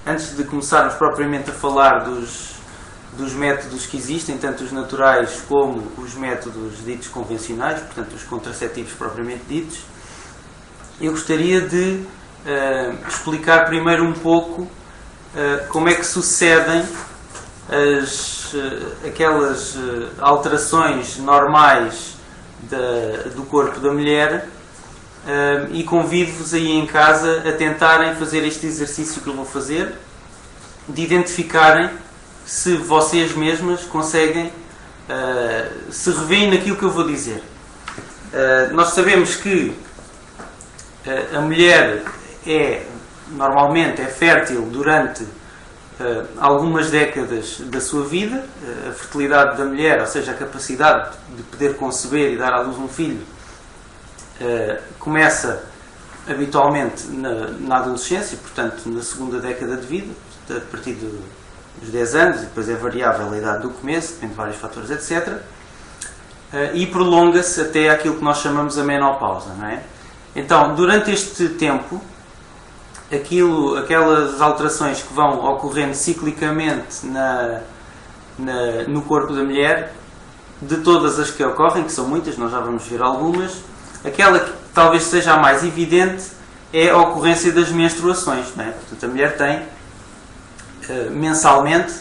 antes de começarmos propriamente a falar dos métodos que existem, tanto os naturais como os métodos ditos convencionais, portanto os contraceptivos propriamente ditos, eu gostaria de explicar primeiro um pouco como é que sucedem aquelas alterações normais do corpo da mulher, e convido-vos aí em casa a tentarem fazer este exercício que eu vou fazer, de identificarem se vocês mesmas conseguem se revêem naquilo que eu vou dizer. Nós sabemos que a mulher normalmente é fértil durante algumas décadas da sua vida. A fertilidade da mulher, ou seja, a capacidade de poder conceber e dar à luz um filho, começa habitualmente na adolescência, portanto na segunda década de vida, a partir dos 10 anos, e depois é variável a idade do começo, depende de vários fatores, etc. E prolonga-se até aquilo que nós chamamos a menopausa, não é? Então, durante este tempo, aquelas alterações que vão ocorrendo ciclicamente no corpo da mulher, de todas as que ocorrem, que são muitas, nós já vamos ver algumas, aquela que talvez seja a mais evidente é a ocorrência das menstruações, não é? Portanto, a mulher tem mensalmente,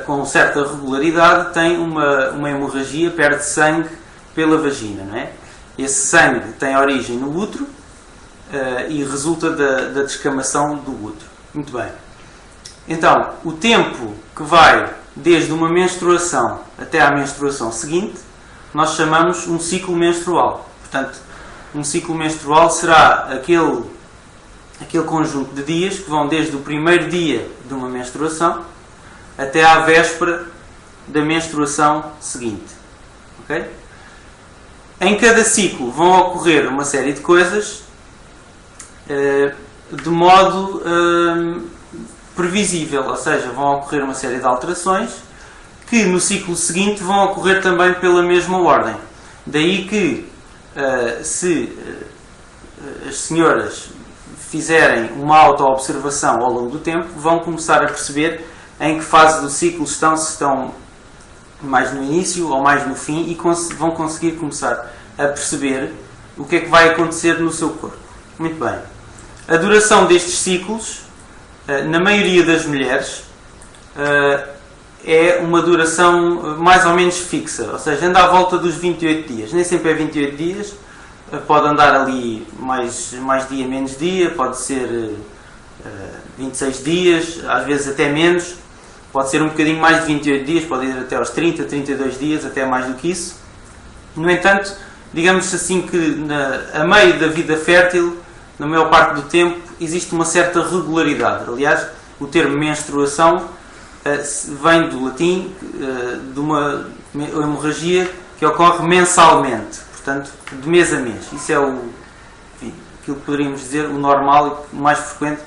com certa regularidade, tem uma hemorragia, perde sangue pela vagina, não é? Esse sangue tem origem no útero e resulta da descamação do útero. Muito bem. Então, o tempo que vai desde uma menstruação até à menstruação seguinte, nós chamamos um ciclo menstrual. Portanto, um ciclo menstrual será aquele conjunto de dias que vão desde o primeiro dia de uma menstruação até à véspera da menstruação seguinte. Ok? Em cada ciclo vão ocorrer uma série de coisas de modo previsível, ou seja, vão ocorrer uma série de alterações que no ciclo seguinte vão ocorrer também pela mesma ordem. Daí que, se as senhoras fizerem uma auto-observação ao longo do tempo, vão começar a perceber em que fase do ciclo estão, se estão mais no início ou mais no fim, e vão conseguir começar a perceber o que é que vai acontecer no seu corpo. Muito bem. A duração destes ciclos, na maioria das mulheres, é uma duração mais ou menos fixa, ou seja, anda à volta dos 28 dias. Nem sempre é 28 dias, pode andar ali mais dia, menos dia, pode ser 26 dias, às vezes até menos, pode ser um bocadinho mais de 28 dias, pode ir até aos 30, 32 dias, até mais do que isso. No entanto, digamos assim que a meio da vida fértil, na maior parte do tempo, existe uma certa regularidade. Aliás, o termo menstruação vem do latim, de uma hemorragia que ocorre mensalmente, portanto, de mês a mês. Isso é aquilo que poderíamos dizer o normal e o mais frequente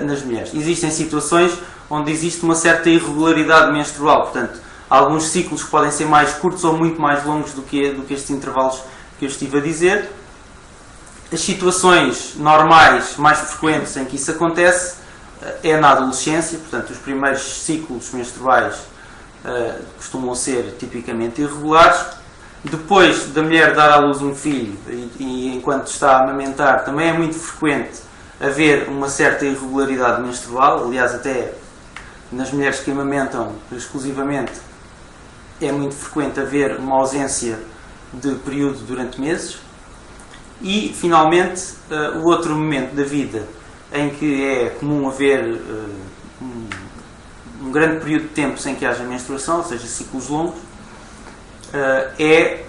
nas mulheres. Existem situações onde existe uma certa irregularidade menstrual, portanto, alguns ciclos podem ser mais curtos ou muito mais longos do que estes intervalos que eu estive a dizer. As situações normais, mais frequentes em que isso acontece, é na adolescência, portanto, os primeiros ciclos menstruais costumam ser tipicamente irregulares. Depois da mulher dar à luz um filho e enquanto está a amamentar, também é muito frequente haver uma certa irregularidade menstrual. Aliás, até nas mulheres que amamentam exclusivamente, é muito frequente haver uma ausência de período durante meses. E, finalmente, o outro momento da vida em que é comum haver um grande período de tempo sem que haja menstruação, ou seja, ciclos longos, é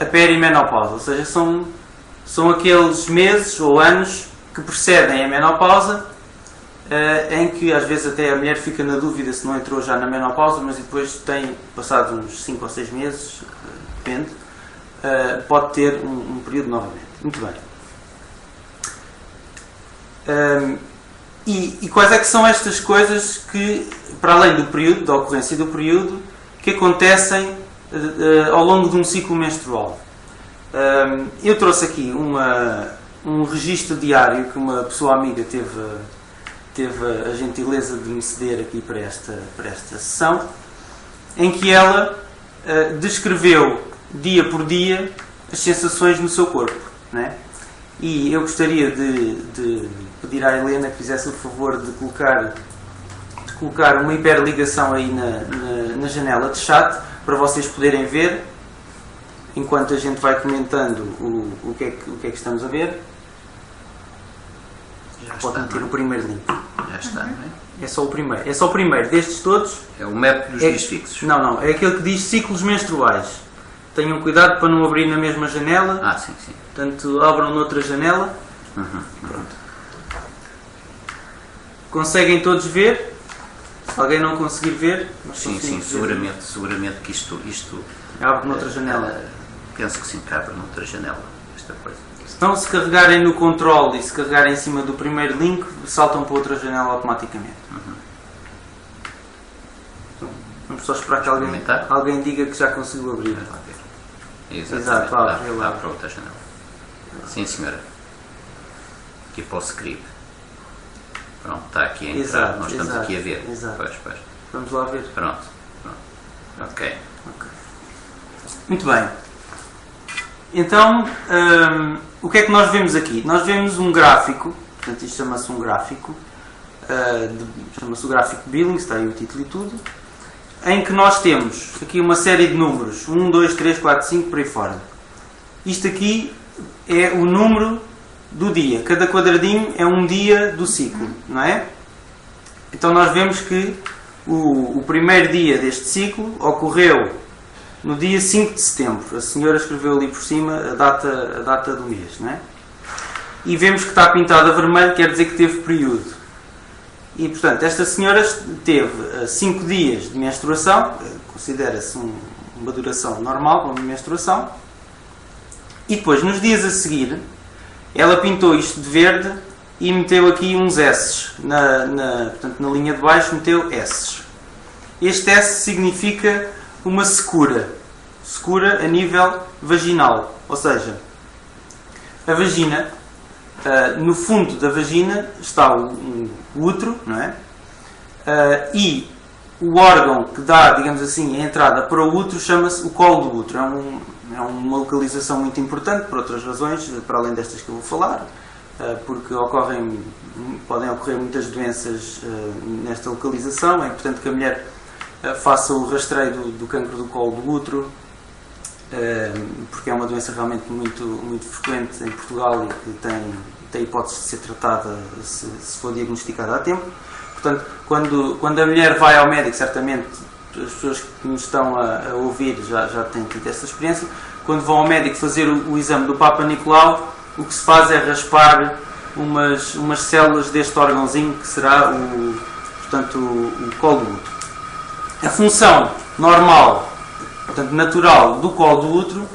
a perimenopausa, ou seja, são aqueles meses ou anos que precedem a menopausa, em que às vezes até a mulher fica na dúvida se não entrou já na menopausa, mas depois tem, passado uns 5 ou 6 meses, depende, pode ter um período novamente. Muito bem. E quais é que são estas coisas que, para além do período, da ocorrência do período, que acontecem ao longo de um ciclo menstrual? Eu trouxe aqui um registro diário que uma pessoa amiga teve teve a gentileza de me ceder aqui para esta sessão, em que ela descreveu dia por dia as sensações no seu corpo, não é? E eu gostaria de pedir à Helena que fizesse o favor de colocar uma hiperligação aí na janela de chat para vocês poderem ver enquanto a gente vai comentando o que é que estamos a ver. Pode meter o primeiro link. Já está, não é? É só o primeiro destes todos. É o método dos dias fixos. Não, é aquele que diz ciclos menstruais. Tenham cuidado para não abrir na mesma janela. Ah, sim. Portanto, abram noutra janela. Pronto. Conseguem todos ver? Se alguém não conseguir ver... Sim, seguramente que isto... Abre noutra janela. Penso que sim, que abre noutra janela, esta coisa. Então, se carregarem no controle e se carregarem em cima do primeiro link, saltam para outra janela automaticamente. Vamos só esperar que alguém diga que já conseguiu abrir. Exato, lá para outra janela. Sim, senhora. Aqui para o script. Pronto, está aqui a entrar. Nós estamos aqui a ver. Pois. Vamos lá ver. Pronto. Ok. Muito bem. Então, o que é que nós vemos aqui? Nós vemos um gráfico, portanto isto chama-se um gráfico, chama-se o gráfico Billings, está aí o título e tudo, em que nós temos aqui uma série de números, 1, 2, 3, 4, 5, por aí fora. Isto aqui é o número do dia, cada quadradinho é um dia do ciclo, não é? Então nós vemos que o primeiro dia deste ciclo ocorreu no dia 5 de setembro. A senhora escreveu ali por cima a data do mês, não é? E vemos que está pintada a vermelho, quer dizer que teve período. E, portanto, esta senhora teve 5 dias de menstruação, considera-se uma duração normal para uma menstruação, e depois, nos dias a seguir, ela pintou isto de verde e meteu aqui uns S. Portanto, na linha de baixo meteu S. Este S significa uma secura a nível vaginal, ou seja, a vagina, no fundo da vagina está o útero, não é? E o órgão que dá, digamos assim, a entrada para o útero chama-se o colo do útero. É uma localização muito importante, por outras razões, para além destas que eu vou falar, porque podem ocorrer muitas doenças nesta localização. É importante que a mulher faça o rastreio do cancro do colo do útero, porque é uma doença realmente muito frequente em Portugal e que tem hipótese de ser tratada se for diagnosticada a tempo. Portanto, quando a mulher vai ao médico, certamente as pessoas que nos estão a ouvir já têm tido essa experiência, quando vão ao médico fazer o exame do Papa Nicolau, o que se faz é raspar umas células deste órgãozinho que será o colo do útero. A função normal, portanto natural, do colo do útero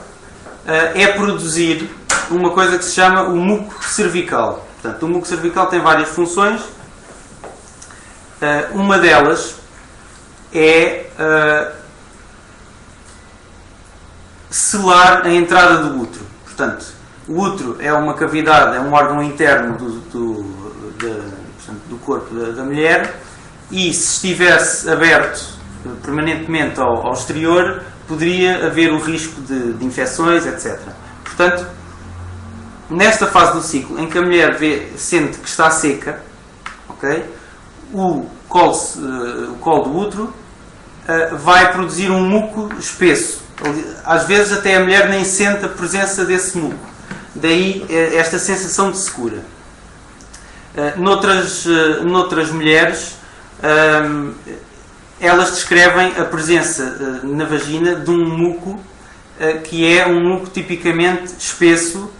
é produzir uma coisa que se chama o muco cervical. Portanto, o muco cervical tem várias funções. Uma delas é selar a entrada do útero. Portanto, o útero é uma cavidade, é um órgão interno do corpo da mulher, e se estivesse aberto permanentemente ao exterior, poderia haver o risco de infecções, etc. Portanto, nesta fase do ciclo, em que a mulher sente que está seca, okay, o colo do útero vai produzir um muco espesso. Às vezes até a mulher nem sente a presença desse muco. Daí esta sensação de secura. Noutras mulheres, elas descrevem a presença na vagina de um muco que é um muco tipicamente espesso,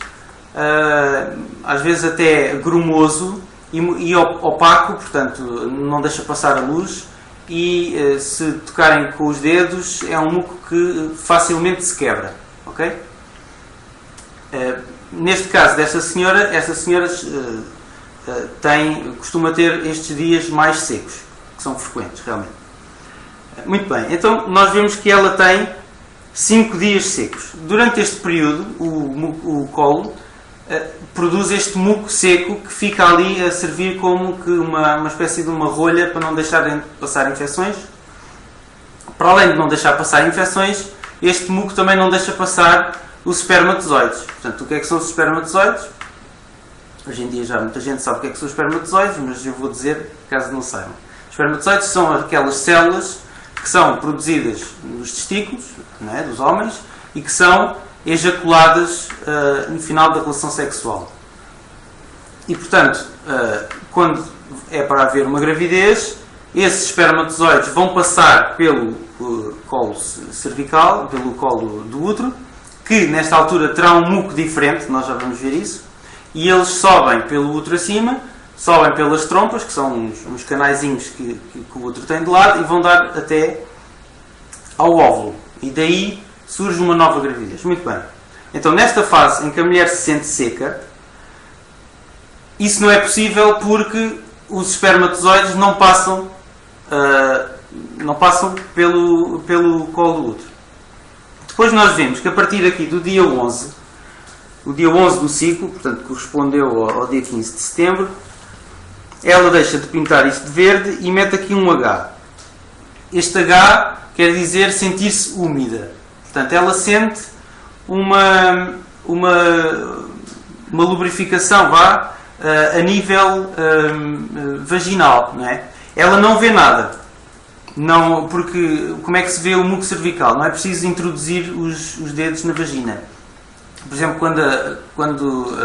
às vezes até grumoso e opaco, portanto não deixa passar a luz, e se tocarem com os dedos é um muco que facilmente se quebra. Okay? Neste caso desta senhora, esta senhora costuma ter estes dias mais secos, que são frequentes realmente. Muito bem, então nós vemos que ela tem 5 dias secos. Durante este período, o colo produz este muco seco que fica ali a servir como que uma espécie de uma rolha para não deixarem passar infecções. Para além de não deixar passar infecções, este muco também não deixa passar os espermatozoides. Portanto, o que é que são os espermatozoides? Hoje em dia já muita gente sabe o que é que são os espermatozoides, mas eu vou dizer, caso não saibam. Os espermatozoides são aquelas células que são produzidas nos testículos, não é, dos homens, e que são ejaculadas no final da relação sexual. E, portanto, quando é para haver uma gravidez, esses espermatozoides vão passar pelo colo cervical, pelo colo do útero, que nesta altura terá um muco diferente, nós já vamos ver isso, e eles sobem pelo útero acima, sobem pelas trompas, que são uns canaizinhos que o útero tem de lado, e vão dar até ao óvulo. E daí surge uma nova gravidez. Muito bem. Então, nesta fase em que a mulher se sente seca, isso não é possível porque os espermatozoides não passam pelo colo do útero. Depois nós vemos que a partir aqui do dia 11, o dia 11 do ciclo, portanto correspondeu ao dia 15 de setembro, ela deixa de pintar isto de verde e mete aqui um H. Este H quer dizer sentir-se úmida. Portanto, ela sente uma lubrificação a nível vaginal, não é? Ela não vê nada. Não, porque como é que se vê o muco cervical? Não é preciso introduzir os dedos na vagina. Por exemplo, quando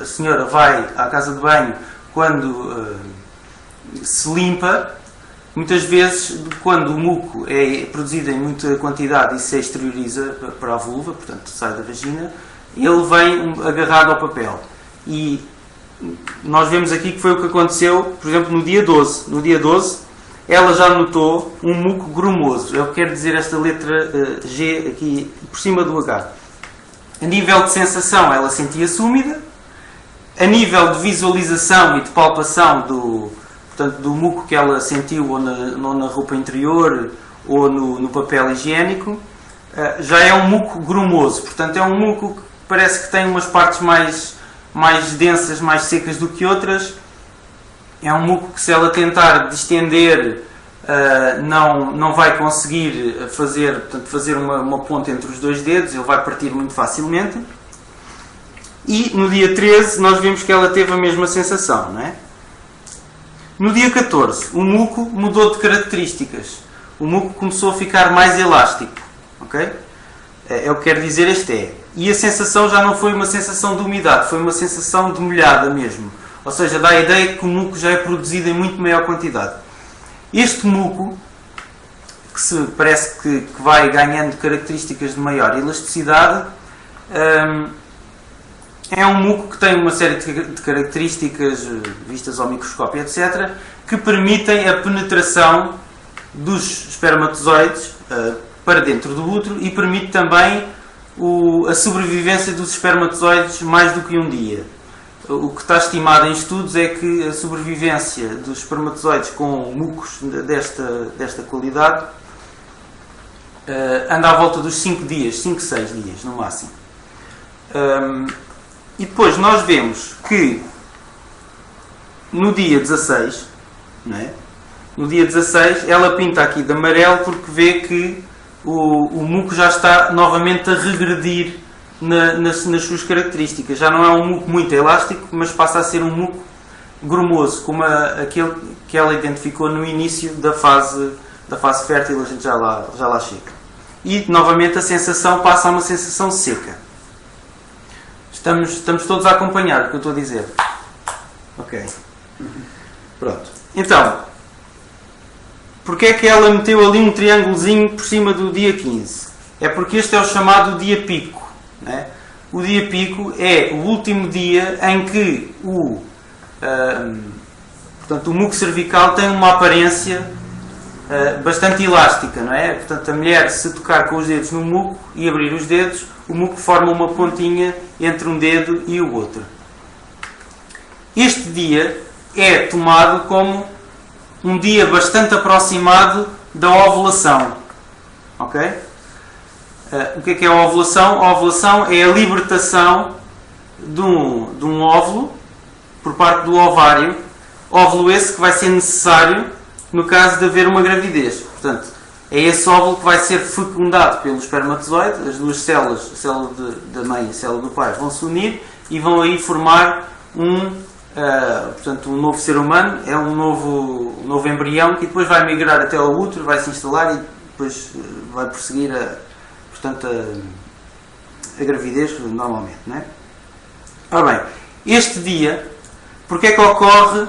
a senhora vai à casa de banho, quando se limpa, muitas vezes, quando o muco é produzido em muita quantidade e se exterioriza para a vulva, portanto sai da vagina, ele vem agarrado ao papel. E nós vemos aqui que foi o que aconteceu, por exemplo, no dia 12. No dia 12, ela já notou um muco grumoso. É o que quer dizer esta letra G aqui por cima do H. A nível de sensação, ela sentia-se úmida. A nível de visualização e de palpação do muco que ela sentiu ou na roupa interior ou no papel higiênico, já é um muco grumoso. Portanto, é um muco que parece que tem umas partes mais densas, mais secas do que outras. É um muco que, se ela tentar distender, não vai conseguir fazer uma ponte entre os dois dedos, ele vai partir muito facilmente. E no dia 13 nós vemos que ela teve a mesma sensação, não é? No dia 14, o muco mudou de características. O muco começou a ficar mais elástico. Okay? É o que quer dizer este é. E a sensação já não foi uma sensação de umidade, foi uma sensação de molhada mesmo. Ou seja, dá a ideia que o muco já é produzido em muito maior quantidade. Este muco, que parece que vai ganhando características de maior elasticidade, é um muco que tem uma série de características vistas ao microscópio, etc., que permitem a penetração dos espermatozoides para dentro do útero e permite também a sobrevivência dos espermatozoides mais do que um dia. O que está estimado em estudos é que a sobrevivência dos espermatozoides com mucos desta qualidade anda à volta dos 5 dias, 5, 6 dias no máximo. E depois nós vemos que no dia 16, não é? No dia 16 ela pinta aqui de amarelo porque vê que o muco já está novamente a regredir nas suas características. Já não é um muco muito elástico, mas passa a ser um muco grumoso, como aquele que ela identificou no início da fase fértil. A gente já lá chega. E novamente a sensação passa a uma sensação seca. Estamos todos a acompanhar o que eu estou a dizer. Ok. Pronto. Então, porque é que ela meteu ali um triângulozinho por cima do dia 15? É porque este é o chamado dia pico. Né? O dia pico é o último dia em que portanto, o muco cervical tem uma aparência bastante elástica, não é? Portanto, a mulher, se tocar com os dedos no muco e abrir os dedos, o muco forma uma pontinha entre um dedo e o outro. Este dia é tomado como um dia bastante aproximado da ovulação. Ok? O que é a ovulação? A ovulação é a libertação de um óvulo por parte do ovário, óvulo esse que vai ser necessário no caso de haver uma gravidez. Portanto, é esse óvulo que vai ser fecundado pelo espermatozoide, as duas células, a célula da mãe e a célula do pai, vão se unir e vão aí formar portanto, um novo ser humano, é um novo embrião que depois vai migrar até ao útero, vai se instalar e depois vai prosseguir portanto, a gravidez normalmente, não é? Ora bem, este dia, porque é que ocorre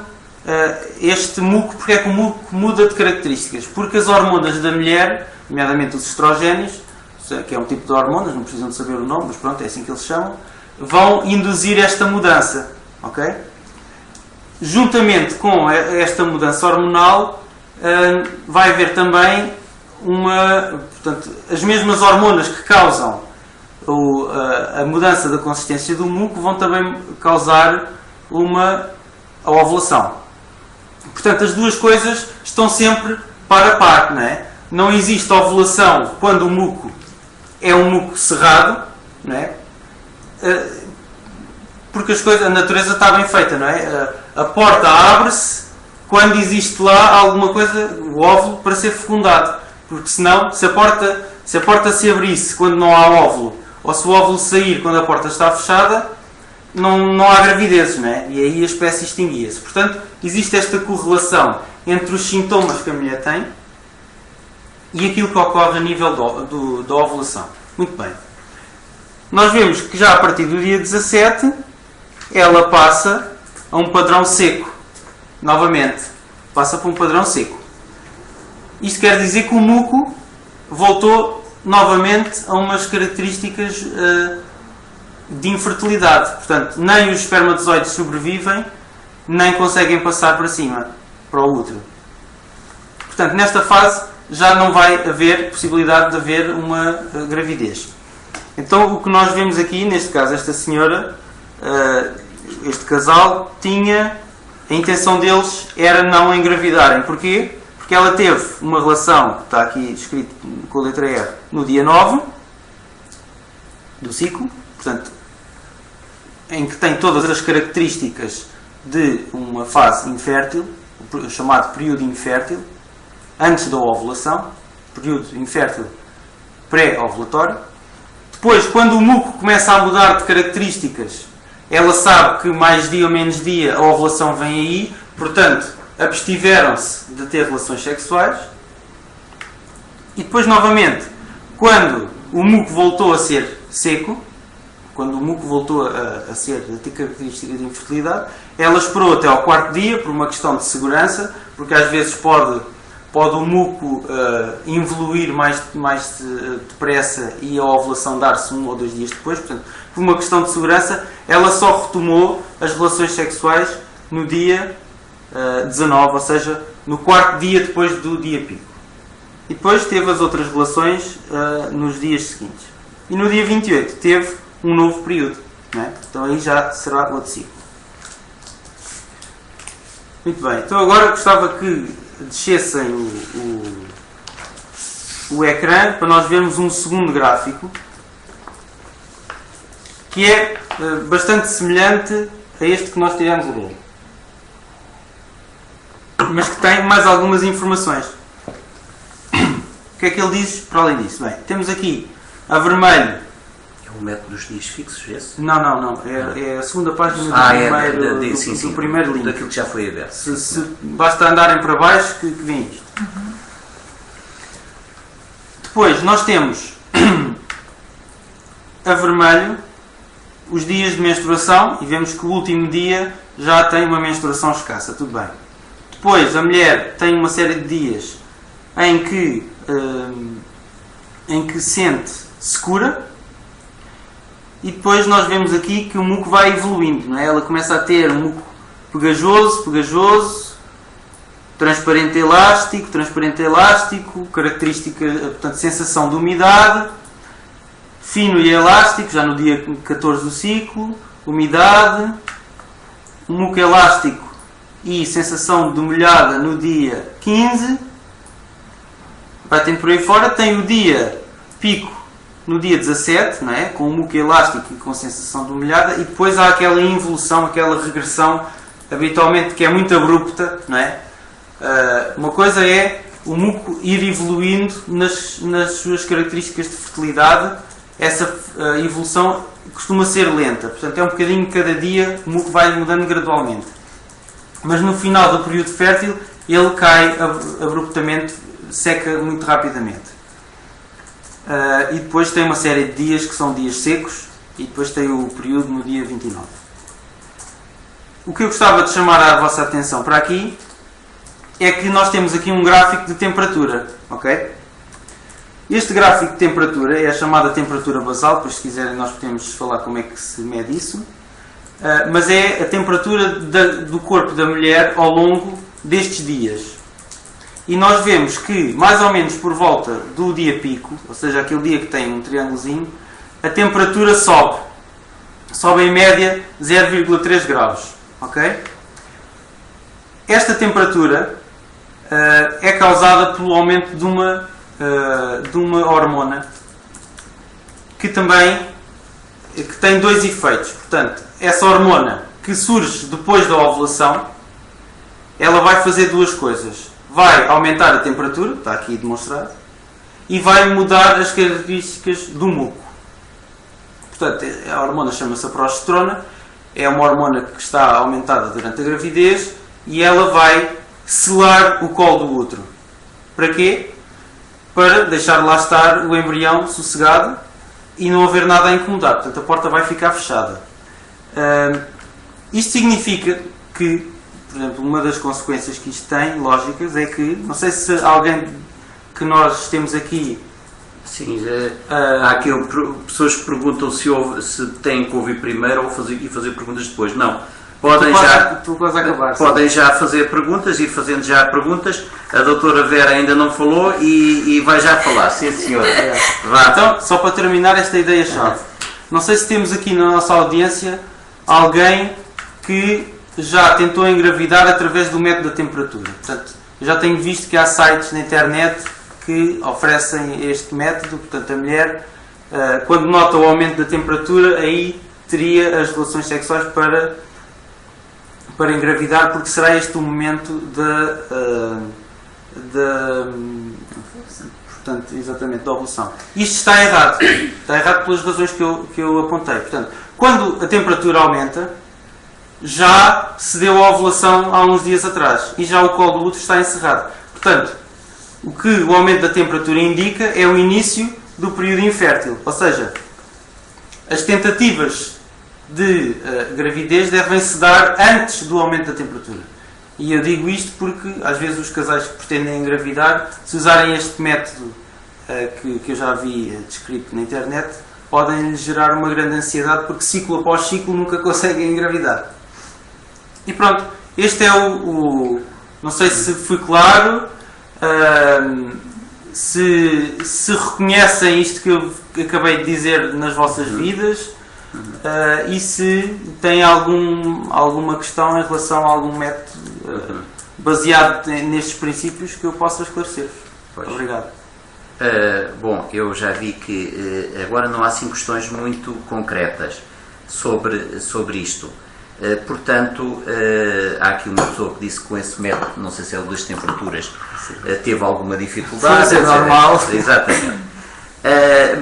este muco, porque é que o muco muda de características? Porque as hormonas da mulher, nomeadamente os estrogénios, que é um tipo de hormonas, não precisam de saber o nome, mas pronto, é assim que eles chamam, vão induzir esta mudança, ok? Juntamente com esta mudança hormonal, vai haver também portanto, as mesmas hormonas que causam a mudança da consistência do muco vão também causar a ovulação. Portanto, as duas coisas estão sempre par a par, não é? Não existe ovulação quando o muco é um muco cerrado, não é? Porque a natureza está bem feita, não é? A porta abre-se quando existe lá alguma coisa, o óvulo, para ser fecundado. Porque senão, se a porta se abrisse quando não há óvulo, ou se o óvulo sair quando a porta está fechada, não há gravidezes, não é? E aí a espécie extinguia-se. Portanto, existe esta correlação entre os sintomas que a mulher tem e aquilo que ocorre a nível da ovulação. Muito bem. Nós vemos que já a partir do dia 17, ela passa a um padrão seco. Novamente, passa para um padrão seco. Isto quer dizer que o muco voltou novamente a umas características de infertilidade. Portanto, nem os espermatozoides sobrevivem, nem conseguem passar para cima, para o útero. Portanto, nesta fase já não vai haver possibilidade de haver uma gravidez. Então, o que nós vemos aqui, neste caso, esta senhora, este casal, a intenção deles era não engravidarem. Porquê? Porque ela teve uma relação, que está aqui escrito com a letra R, no dia 9 do ciclo, portanto, em que tem todas as características de uma fase infértil, chamado período infértil, antes da ovulação, período infértil pré-ovulatório. Depois, quando o muco começa a mudar de características, ela sabe que mais dia ou menos dia a ovulação vem aí, portanto, abstiveram-se de ter relações sexuais. E depois, novamente, quando o muco voltou a ser seco, quando o muco voltou a ter características de infertilidade, ela esperou até ao 4º dia, por uma questão de segurança, porque às vezes pode o muco evoluir mais depressa e a ovulação dar-se 1 ou 2 dias depois. Portanto, por uma questão de segurança, ela só retomou as relações sexuais no dia 19, ou seja, no 4º dia depois do dia pico. E depois teve as outras relações nos dias seguintes. E no dia 28 teve um novo período, não é? Então aí já será outro ciclo. Muito bem, então agora gostava que descessem o ecrã para nós vermos um segundo gráfico que é bastante semelhante a este que nós tivemos a ver, mas que tem mais algumas informações. O que é que ele diz para além disso? Bem, temos aqui a vermelho. É o método dos dias fixos, esse? Não. É a segunda página do primeiro link. Daquilo que já foi aberto. Basta andarem para baixo que vem isto. Depois nós temos a vermelho os dias de menstruação e vemos que o último dia já tem uma menstruação escassa. Tudo bem. Depois a mulher tem uma série de dias em que sente secura. E depois nós vemos aqui que o muco vai evoluindo, não é? Ela começa a ter um muco pegajoso, transparente elástico, característica, portanto, sensação de umidade, fino e elástico, já no dia 14 do ciclo, umidade, muco elástico e sensação de molhada no dia 15, vai tendo por aí fora, tem o dia pico no dia 17, não é? Com o muco elástico e com sensação de umilhada, e depois há aquela involução, aquela regressão, habitualmente que é muito abrupta, não é? Uma coisa é o muco ir evoluindo nas suas características de fertilidade. Essa evolução costuma ser lenta, portanto é um bocadinho cada dia, o muco vai mudando gradualmente. Mas no final do período fértil ele cai abruptamente, seca muito rapidamente. E depois tem uma série de dias que são dias secos, e depois tem o período no dia 29. O que eu gostava de chamar a vossa atenção para aqui é que nós temos aqui um gráfico de temperatura, ok? Este gráfico de temperatura é a chamada temperatura basal, depois se quiserem nós podemos falar como é que se mede isso, mas é a temperatura do corpo da mulher ao longo destes dias. E nós vemos que, mais ou menos por volta do dia pico, ou seja, aquele dia que tem um triângulozinho, a temperatura sobe. Sobe em média 0,3 graus, ok? Esta temperatura é causada pelo aumento de uma hormona que tem dois efeitos. Portanto, essa hormona que surge depois da ovulação, ela vai fazer duas coisas. Vai aumentar a temperatura, está aqui demonstrado, e vai mudar as características do muco. Portanto, a hormona chama-se a progesterona, é uma hormona que está aumentada durante a gravidez e ela vai selar o colo do útero. Para quê? Para deixar lá estar o embrião sossegado e não haver nada a incomodar. Portanto, a porta vai ficar fechada. Isto significa que, por exemplo, uma das consequências que isto tem, lógicas, é que, não sei se alguém que nós temos aqui... Sim, há aqui pessoas que perguntam se têm que ouvir primeiro ou fazer perguntas depois. Não. Podem já fazer perguntas, ir fazendo já perguntas. A doutora Vera ainda não falou e vai já falar. Sim, senhor. Vá. Então, só para terminar esta ideia-chave. Não sei se temos aqui na nossa audiência alguém que já tentou engravidar através do método da temperatura. Portanto, já tenho visto que há sites na internet que oferecem este método. Portanto, a mulher, quando nota o aumento da temperatura, aí teria as relações sexuais para engravidar, porque será este o momento portanto, exatamente, da ovulação. Isto está errado. Está errado pelas razões que eu apontei. Portanto, quando a temperatura aumenta, já se deu a ovulação há uns dias atrás e já o colo do útero está encerrado. Portanto, o que o aumento da temperatura indica é o início do período infértil. Ou seja, as tentativas de gravidez devem-se dar antes do aumento da temperatura. E eu digo isto porque às vezes os casais que pretendem engravidar, se usarem este método que eu já vi descrito na internet, podem gerar uma grande ansiedade porque ciclo após ciclo nunca conseguem engravidar. E pronto, este é não sei se fui claro, se reconhecem isto que eu acabei de dizer nas vossas vidas. E se tem alguma questão em relação a algum método baseado nestes princípios que eu possa esclarecer. Obrigado. Bom, eu já vi que agora não há assim questões muito concretas sobre isto. Portanto, há aqui uma pessoa que disse que com esse método, não sei se é o das temperaturas, teve alguma dificuldade. É normal. Exatamente.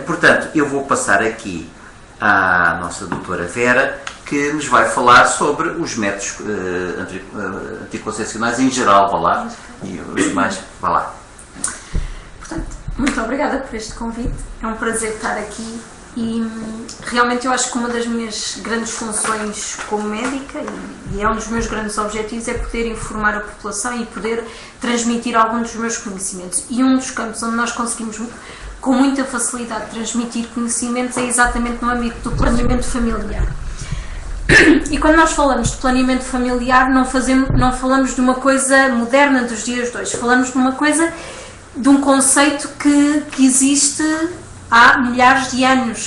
Portanto, eu vou passar aqui à nossa doutora Vera, que nos vai falar sobre os métodos anticoncepcionais em geral, vá lá, e os demais, vá lá. Portanto, muito obrigada por este convite, é um prazer estar aqui e realmente eu acho que uma das minhas grandes funções como médica e é um dos meus grandes objetivos é poder informar a população e poder transmitir alguns dos meus conhecimentos, e um dos campos onde nós conseguimos com muita facilidade transmitir conhecimentos é exatamente no âmbito do planeamento familiar. E quando nós falamos de planeamento familiar, não falamos de uma coisa moderna dos dias de hoje, falamos de um conceito que existe há milhares de anos.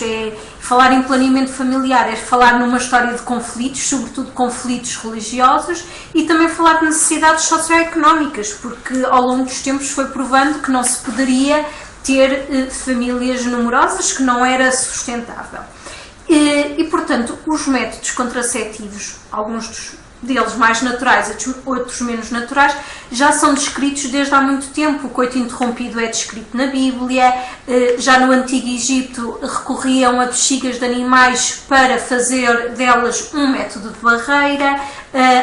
Falar em planeamento familiar é falar numa história de conflitos, sobretudo conflitos religiosos, e também falar de necessidades socioeconómicas, porque ao longo dos tempos foi provando que não se poderia ter famílias numerosas, que não era sustentável. E, portanto, os métodos contraceptivos, alguns deles mais naturais, outros menos naturais, já são descritos desde há muito tempo. O coito interrompido é descrito na Bíblia, já no Antigo Egito recorriam a bexigas de animais para fazer delas um método de barreira.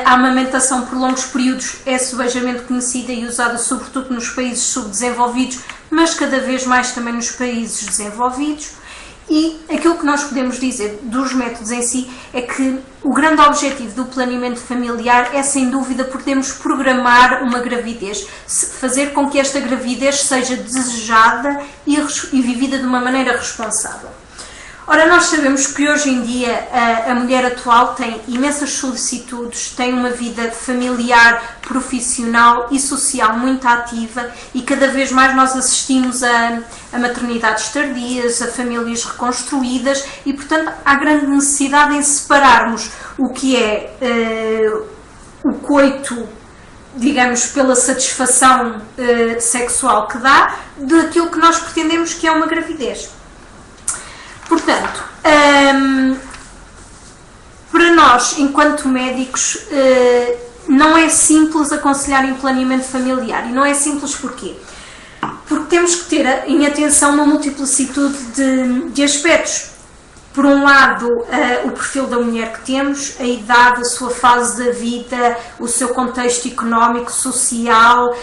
A amamentação por longos períodos é subejamente conhecida e usada sobretudo nos países subdesenvolvidos, mas cada vez mais também nos países desenvolvidos. E aquilo que nós podemos dizer dos métodos em si é que o grande objetivo do planeamento familiar é, sem dúvida, podermos programar uma gravidez, fazer com que esta gravidez seja desejada e vivida de uma maneira responsável. Ora, nós sabemos que hoje em dia a mulher atual tem imensas solicitudes, tem uma vida familiar, profissional e social muito ativa, e cada vez mais nós assistimos a maternidades tardias, a famílias reconstruídas, e portanto há grande necessidade em separarmos o que é o coito, digamos, pela satisfação sexual que dá, daquilo que nós pretendemos que é uma gravidez. Portanto, para nós, enquanto médicos, não é simples aconselhar em planeamento familiar. E não é simples porquê? Porque temos que ter em atenção uma multiplicitude de aspectos. Por um lado, o perfil da mulher que temos, a idade, a sua fase da vida, o seu contexto económico, social,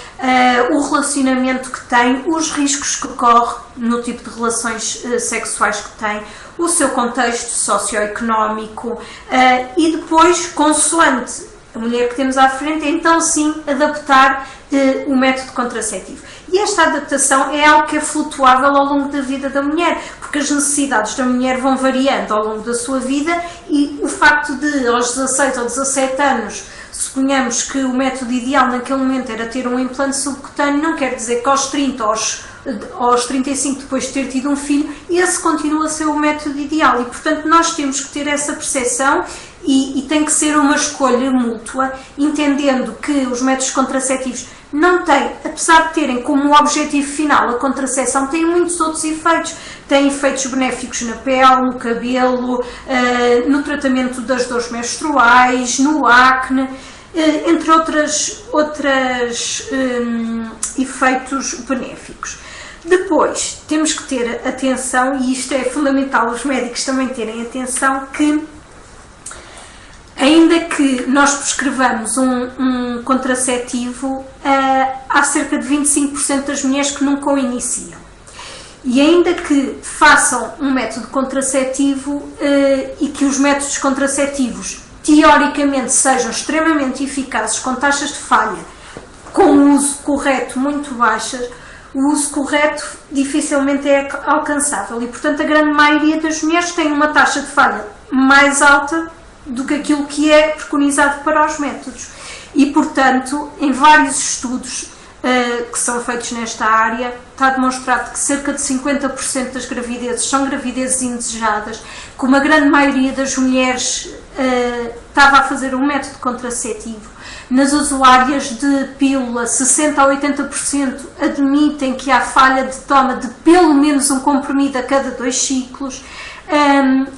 o relacionamento que tem, os riscos que corre no tipo de relações sexuais que tem, o seu contexto socioeconómico e depois, consoante a mulher que temos à frente, então sim adaptar o método contraceptivo. E esta adaptação é algo que é flutuável ao longo da vida da mulher, porque as necessidades da mulher vão variando ao longo da sua vida, e o facto de aos 16 ou 17 anos, suponhamos que o método ideal naquele momento era ter um implante subcutâneo, não quer dizer que aos 30 aos 35, depois de ter tido um filho, esse continua a ser o método ideal. E portanto nós temos que ter essa percepção, e tem que ser uma escolha mútua, entendendo que os métodos contraceptivos não têm, apesar de terem como objetivo final a contracepção, têm muitos outros efeitos. Têm efeitos benéficos na pele, no cabelo, no tratamento das dores menstruais, no acne, entre outros efeitos benéficos. Depois, temos que ter atenção, e isto é fundamental os médicos também terem atenção, que ainda que nós prescrevamos um contraceptivo, há cerca de 25% das mulheres que nunca o iniciam. E ainda que façam um método contraceptivo e que os métodos contraceptivos teoricamente sejam extremamente eficazes, com taxas de falha, com o uso correto muito baixas, o uso correto dificilmente é alcançável. E, portanto, a grande maioria das mulheres tem uma taxa de falha mais alta do que aquilo que é preconizado para os métodos. E, portanto, em vários estudos que são feitos nesta área, está demonstrado que cerca de 50% das gravidezes são gravidezes indesejadas, que uma grande maioria das mulheres estava a fazer um método contraceptivo. Nas usuárias de pílula, 60% a 80% admitem que há falha de toma de pelo menos um comprimido a cada 2 ciclos,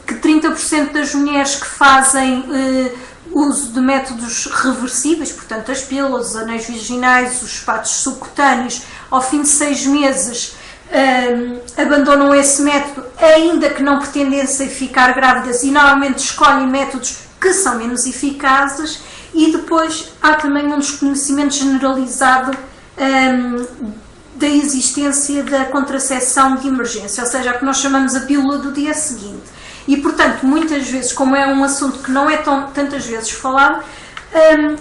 que 30% das mulheres que fazem uso de métodos reversíveis, portanto as pílulas, os anéis vaginais, os espatos subcutâneos, ao fim de 6 meses abandonam esse método, ainda que não pretendessem ficar grávidas, e normalmente escolhem métodos que são menos eficazes. E depois há também um desconhecimento generalizado da existência da contracepção de emergência, ou seja, a que nós chamamos a pílula do dia seguinte. E, portanto, muitas vezes, como é um assunto que não é tantas vezes falado,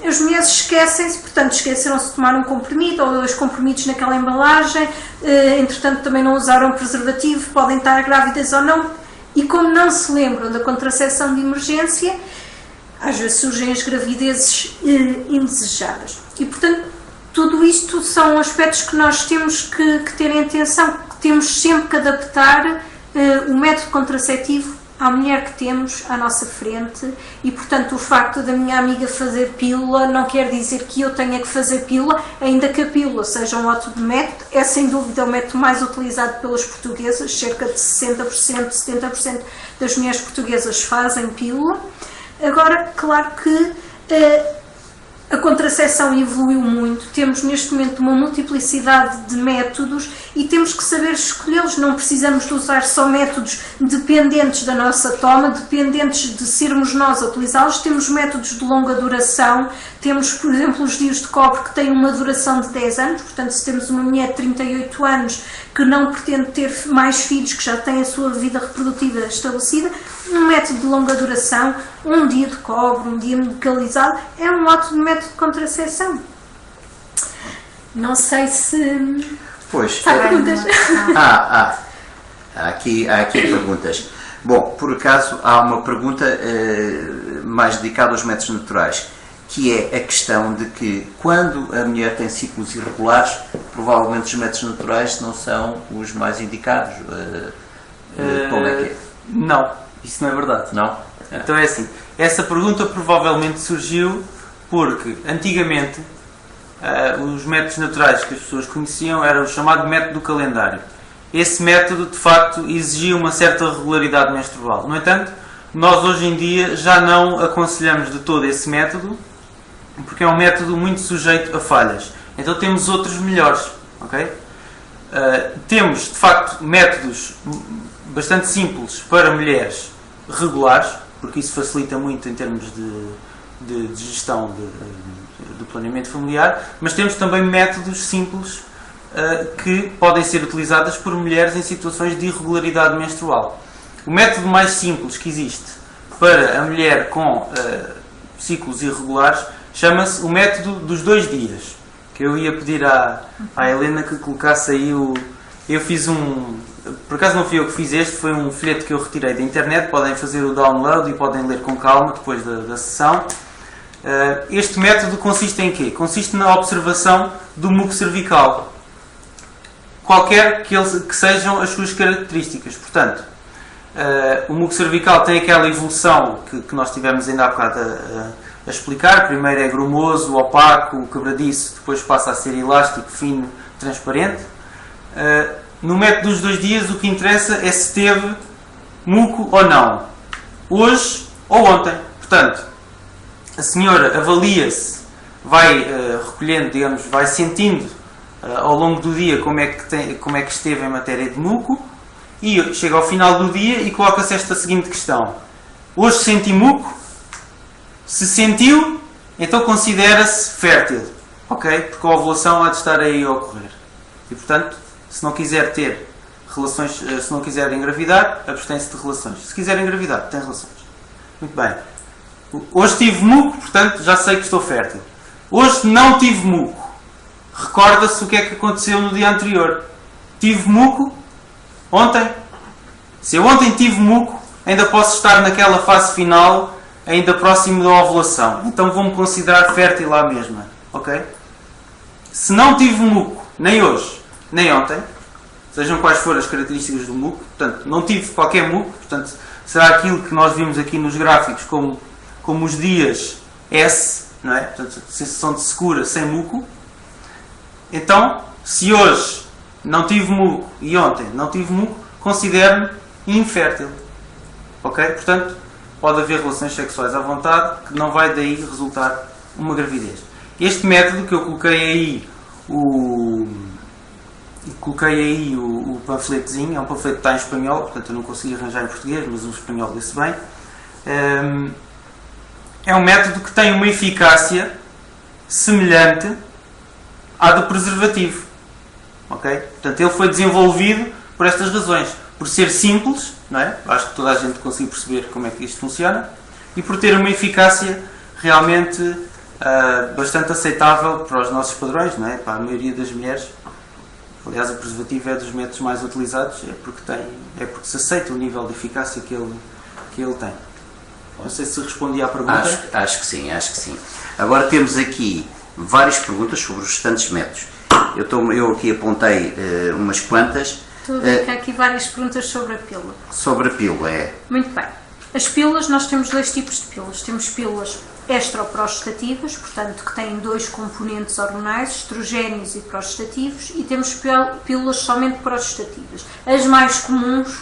as mulheres esquecem-se, portanto, esqueceram-se de tomar um comprimido ou 2 comprimidos naquela embalagem, entretanto também não usaram preservativo, podem estar grávidas ou não, e como não se lembram da contracepção de emergência, às vezes surgem as gravidezes indesejadas. E, portanto, tudo isto são aspectos que nós temos que ter em atenção, que temos sempre que adaptar o método contraceptivo à mulher que temos à nossa frente e, portanto, o facto da minha amiga fazer pílula não quer dizer que eu tenha que fazer pílula, ainda que a pílula seja um ótimo método, é sem dúvida o método mais utilizado pelas portuguesas, cerca de 60%, 70% das mulheres portuguesas fazem pílula. Agora, claro que a contracepção evoluiu muito, temos neste momento uma multiplicidade de métodos e temos que saber escolhê-los, não precisamos de usar só métodos dependentes da nossa toma, dependentes de sermos nós a utilizá-los, temos métodos de longa duração, temos, por exemplo, os dias de cobre que têm uma duração de 10 anos, portanto, se temos uma mulher de 38 anos que não pretende ter mais filhos, que já tem a sua vida reprodutiva estabelecida, um método de longa duração, um dia de cobre, um dia medicalizado, é um ótimo método de contracepção. Não sei se... Pois. Há perguntas? Há aqui perguntas. Bom, por acaso, há uma pergunta mais dedicada aos métodos naturais, que é a questão de que quando a mulher tem ciclos irregulares, provavelmente os métodos naturais não são os mais indicados. Como é que é? Não, isso não é verdade. Não? Então é assim, essa pergunta provavelmente surgiu porque antigamente os métodos naturais que as pessoas conheciam era o chamado método do calendário. Esse método de facto exigia uma certa regularidade menstrual. No entanto, nós hoje em dia já não aconselhamos de todo esse método porque é um método muito sujeito a falhas. Então temos outros melhores, ok? Temos de facto métodos bastante simples para mulheres regulares, porque isso facilita muito em termos de gestão do planeamento familiar, mas temos também métodos simples que podem ser utilizados por mulheres em situações de irregularidade menstrual. O método mais simples que existe para a mulher com ciclos irregulares chama-se o método dos 2 dias, que eu ia pedir à Helena que colocasse aí eu fiz por acaso não fui eu que fiz este, foi um folheto que eu retirei da internet, podem fazer o download e podem ler com calma depois da sessão. Este método consiste em quê? Consiste na observação do muco cervical, qualquer que sejam as suas características. Portanto, o muco cervical tem aquela evolução que nós tivemos ainda há bocado a explicar. Primeiro é grumoso, opaco, quebradiço, depois passa a ser elástico, fino, transparente. No método dos 2 dias o que interessa é se teve muco ou não, hoje ou ontem. Portanto, a senhora avalia-se, vai recolhendo, digamos, vai sentindo ao longo do dia como é que esteve em matéria de muco e chega ao final do dia e coloca-se esta seguinte questão: hoje senti muco? Se sentiu, então considera-se fértil, ok? Porque a ovulação há de estar aí a ocorrer e, portanto, se não quiser ter relações, se não quiser engravidar, abstém-se de relações. Se quiser engravidar, tem relações. Muito bem. Hoje tive muco, portanto já sei que estou fértil. Hoje não tive muco. Recorda-se o que é que aconteceu no dia anterior. Tive muco ontem. Se eu ontem tive muco, ainda posso estar naquela fase final, ainda próximo da ovulação. Então vou-me considerar fértil à mesma. Ok? Se não tive muco, nem hoje, nem ontem, sejam quais forem as características do muco, portanto, não tive qualquer muco, portanto, será aquilo que nós vimos aqui nos gráficos como os dias S, não é? Portanto, sensação de secura sem muco. Então, se hoje não tive muco e ontem não tive muco, considero-me infértil. Ok? Portanto, pode haver relações sexuais à vontade, que não vai daí resultar uma gravidez. Este método que eu coloquei aí o panfletozinho, é um panfleto que está em espanhol, portanto eu não consegui arranjar em português, mas o espanhol lê-se bem. É um método que tem uma eficácia semelhante à do preservativo. Ok? Portanto, ele foi desenvolvido por estas razões. Por ser simples, não é? Acho que toda a gente consegue perceber como é que isto funciona, e por ter uma eficácia realmente bastante aceitável para os nossos padrões, não é? Para a maioria das mulheres. Aliás, o preservativo é dos métodos mais utilizados, é porque se aceita o nível de eficácia que ele tem. Não sei se respondi à pergunta. Acho que sim, acho que sim. Agora temos aqui várias perguntas sobre os restantes métodos. Eu aqui apontei umas quantas. Estou a ver que há aqui várias perguntas sobre a pílula. Sobre a pílula, é. Muito bem. As pílulas, nós temos dois tipos de pílulas. Temos pílulas estroprostativas, portanto, que têm dois componentes hormonais, estrogénios e prostativos, e temos pílulas somente prostativas. As mais comuns,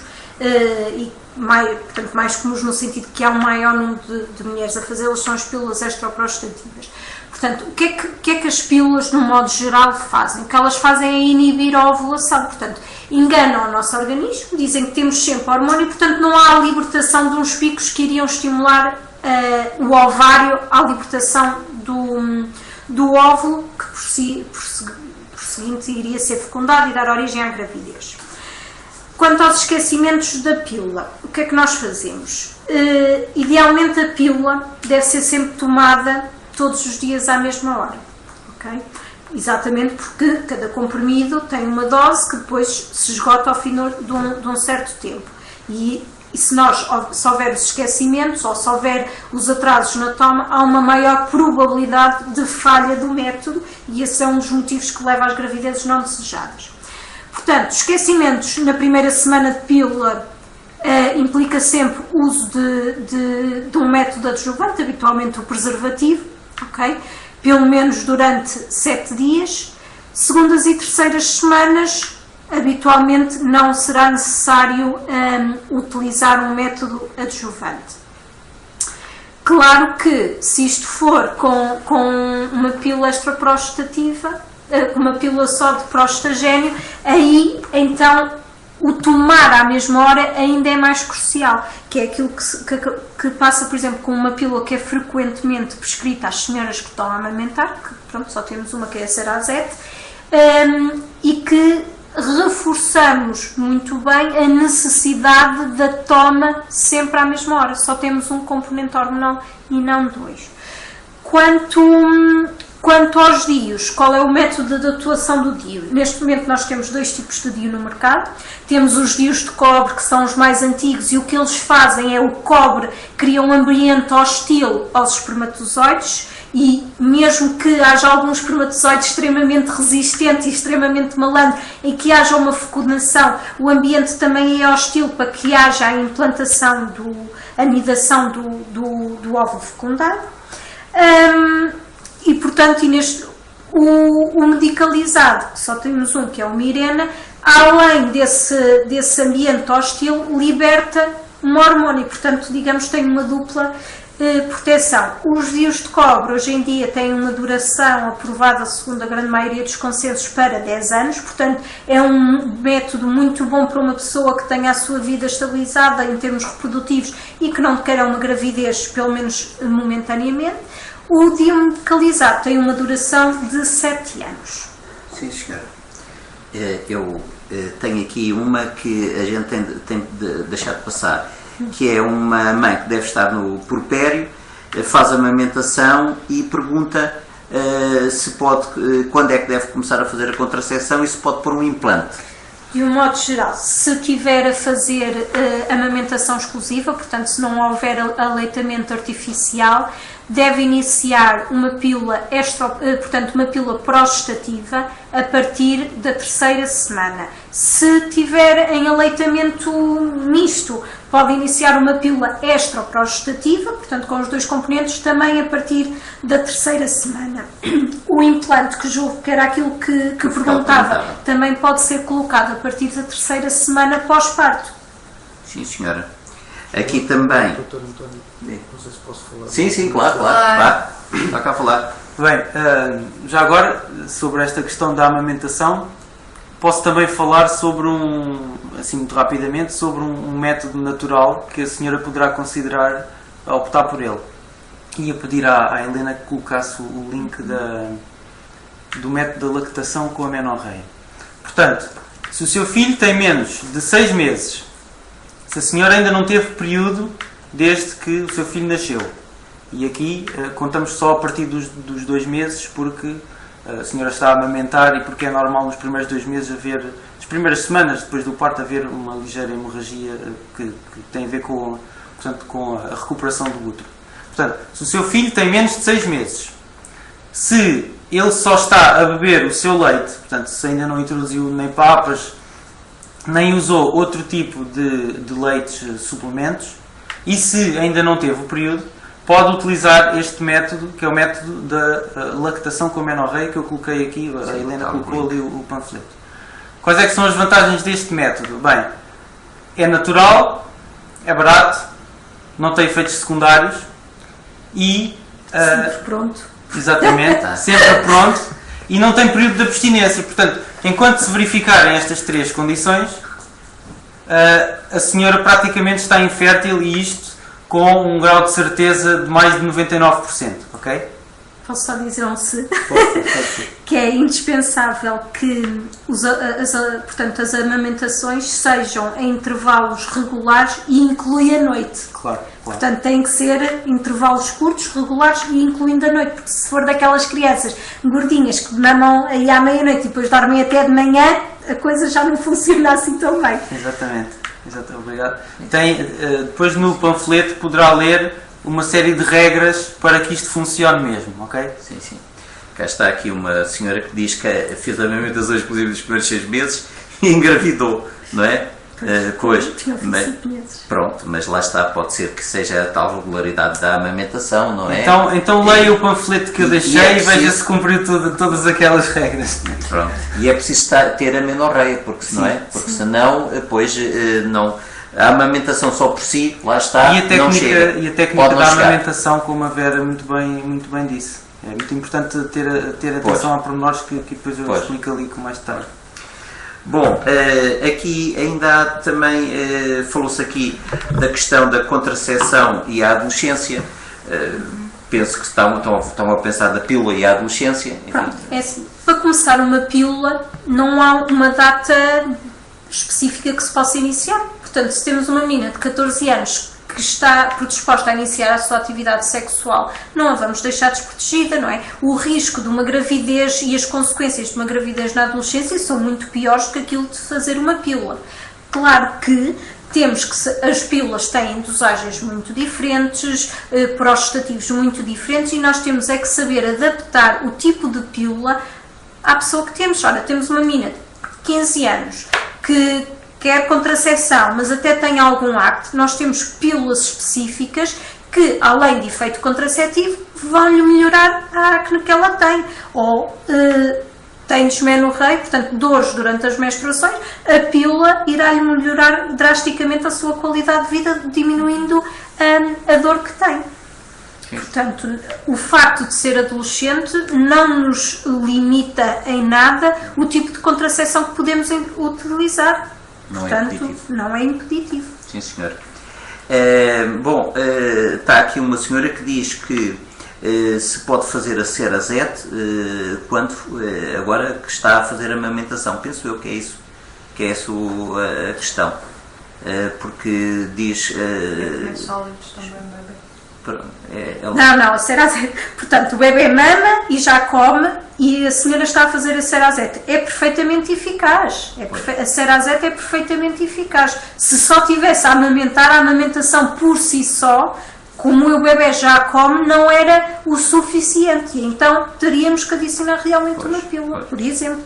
portanto, mais comuns no sentido que há um maior número de mulheres a fazê-las, são as pílulas estroprostativas. Portanto, o que é que as pílulas, no modo geral, fazem? O que elas fazem é inibir a ovulação, portanto, enganam o nosso organismo, dizem que temos sempre hormônio, portanto, não há a libertação de uns picos que iriam estimular o ovário à libertação do óvulo, que por seguinte iria ser fecundado e dar origem à gravidez. Quanto aos esquecimentos da pílula, o que é que nós fazemos? Idealmente a pílula deve ser sempre tomada todos os dias à mesma hora, ok? Exatamente porque cada comprimido tem uma dose que depois se esgota ao fim de um certo tempo. E se houver os esquecimentos ou se houver os atrasos na toma, há uma maior probabilidade de falha do método e esse é um dos motivos que leva às gravidezes não desejadas. Portanto, esquecimentos na primeira semana de pílula implica sempre o uso de um método adjuvante, habitualmente o preservativo, ok? Pelo menos durante 7 dias. Segundas e terceiras semanas, habitualmente não será necessário utilizar um método adjuvante. Claro que, se isto for com uma pílula extraprostativa, uma pílula só de prostagénio, aí então o tomar à mesma hora ainda é mais crucial, que é aquilo que passa, por exemplo, com uma pílula que é frequentemente prescrita às senhoras que estão a amamentar, que pronto, só temos uma que é a Cerazette, e que reforçamos muito bem a necessidade da toma sempre à mesma hora, só temos um componente hormonal e não dois. Quanto aos DIUs, qual é o método de atuação do DIU? Neste momento nós temos dois tipos de DIU no mercado. Temos os DIUs de cobre, que são os mais antigos, e o que eles fazem é o cobre cria um ambiente hostil aos espermatozoides, e mesmo que haja algum espermatozoide extremamente resistente e extremamente malandro em que haja uma fecundação, o ambiente também é hostil para que haja a implantação, a anidação do óvulo fecundado. E portanto, o medicalizado, que só temos um, que é o Mirena, além desse ambiente hostil, liberta um hormônio, portanto, digamos, tem uma dupla proteção. Os DIUs de cobre hoje em dia têm uma duração aprovada segundo a grande maioria dos consensos para 10 anos, portanto é um método muito bom para uma pessoa que tenha a sua vida estabilizada em termos reprodutivos e que não queira uma gravidez, pelo menos momentaneamente. O DIU medicalizado tem uma duração de 7 anos. Sim, senhora. Eu tenho aqui uma que a gente tem de deixar de passar, que é uma mãe que deve estar no puerpério, faz a amamentação e pergunta se pode, quando é que deve começar a fazer a contracepção e se pode pôr um implante. De um modo geral, se tiver a fazer amamentação exclusiva, portanto se não houver aleitamento artificial, deve iniciar uma pílula portanto uma pílula prostativa a partir da 3ª semana. Se tiver em aleitamento misto, pode iniciar uma pílula estroprostativa, portanto com os dois componentes, também a partir da 3ª semana. O implante, que julgo que era aquilo que perguntava, também pode ser colocado a partir da 3ª semana pós-parto. Sim, senhora. Aqui também. Dr. António, não sei se posso falar. Sim, claro. Está cá a falar. Bem, já agora, sobre esta questão da amamentação, posso também falar sobre assim muito rapidamente, sobre um método natural que a senhora poderá considerar optar por ele. Ia pedir à Helena que colocasse o link do método da lactação com a menorreia. Portanto, se o seu filho tem menos de 6 meses, se a senhora ainda não teve período desde que o seu filho nasceu, e aqui contamos só a partir dos 2 meses, porque a senhora está a amamentar e porque é normal nos primeiros 2 meses haver, nas primeiras semanas depois do parto, haver uma ligeira hemorragia que tem a ver portanto, com a recuperação do útero. Portanto, se o seu filho tem menos de 6 meses, se ele só está a beber o seu leite, portanto, se ainda não introduziu nem papas, nem usou outro tipo de leites, suplementos, e se ainda não teve o período, pode utilizar este método, que é o método da lactação com amenorreia, que eu coloquei aqui, a Helena colocou ali o panfleto. Quais é que são as vantagens deste método? Bem, é natural, é barato, não tem efeitos secundários e... Sempre pronto. Exatamente, sempre pronto, e não tem período de abstinência. Portanto, enquanto se verificarem estas três condições, a senhora praticamente está infértil, e isto com um grau de certeza de mais de 99%, ok? Posso só dizer um se? Que é indispensável que portanto, as amamentações sejam em intervalos regulares e inclui a noite. Claro. Portanto, têm que ser intervalos curtos, regulares e incluindo a noite, porque se for daquelas crianças gordinhas que mamam aí à meia-noite e depois dormem até de manhã, a coisa já não funciona assim tão bem. Exatamente, obrigado. Depois no panfleto poderá ler uma série de regras para que isto funcione mesmo, ok? Sim. Cá está aqui uma senhora que diz que fez a amamentação inclusive dos primeiros 6 meses e engravidou, não é? Pronto, mas lá está, pode ser que seja a tal regularidade da amamentação, não é? Então leia o panfleto que eu deixei e veja se cumpriu todas aquelas regras. Pronto. E é preciso ter amenorreia, porque senão, depois não... A amamentação só por si, lá está, não chega. E a técnica da amamentação, como a Vera muito bem disse. É muito importante ter atenção a pormenores que depois eu explico ali com mais detalhe. Bom, aqui ainda há também, falou-se aqui da questão da contracepção e a adolescência. Penso que estão a pensar da pílula e a adolescência. Pronto, é assim. Para começar uma pílula, não há uma data específica que se possa iniciar. Portanto, se temos uma menina de 14 anos que está predisposta a iniciar a sua atividade sexual, não a vamos deixar desprotegida, não é? O risco de uma gravidez e as consequências de uma gravidez na adolescência são muito piores do que aquilo de fazer uma pílula. Claro que as pílulas têm dosagens muito diferentes, progestativos muito diferentes, e nós temos é que saber adaptar o tipo de pílula à pessoa que temos. Ora, temos uma menina de 15 anos que quer contracepção, mas até tem algum acto, nós temos pílulas específicas que, além de efeito contraceptivo, vão-lhe melhorar a acne que ela tem. Ou tem dismenorreia, portanto, dores durante as menstruações, a pílula irá-lhe melhorar drasticamente a sua qualidade de vida, diminuindo a dor que tem. Portanto, o facto de ser adolescente não nos limita em nada o tipo de contracepção que podemos utilizar. Não é impeditivo. Sim, senhor. Está aqui uma senhora que diz que se pode fazer a cerazete quando agora que está a fazer a amamentação. Penso eu que é isso, a questão. Porque diz... sólidos também, bebê. Não, a cerazete. Portanto, o bebê mama e já come, e a senhora está a fazer a cerazete. É perfeitamente eficaz. A cerazete é perfeitamente eficaz. Se só tivesse a amamentar, a amamentação por si só, como o bebê já come, não era o suficiente. Então teríamos que adicionar realmente uma pílula, por exemplo.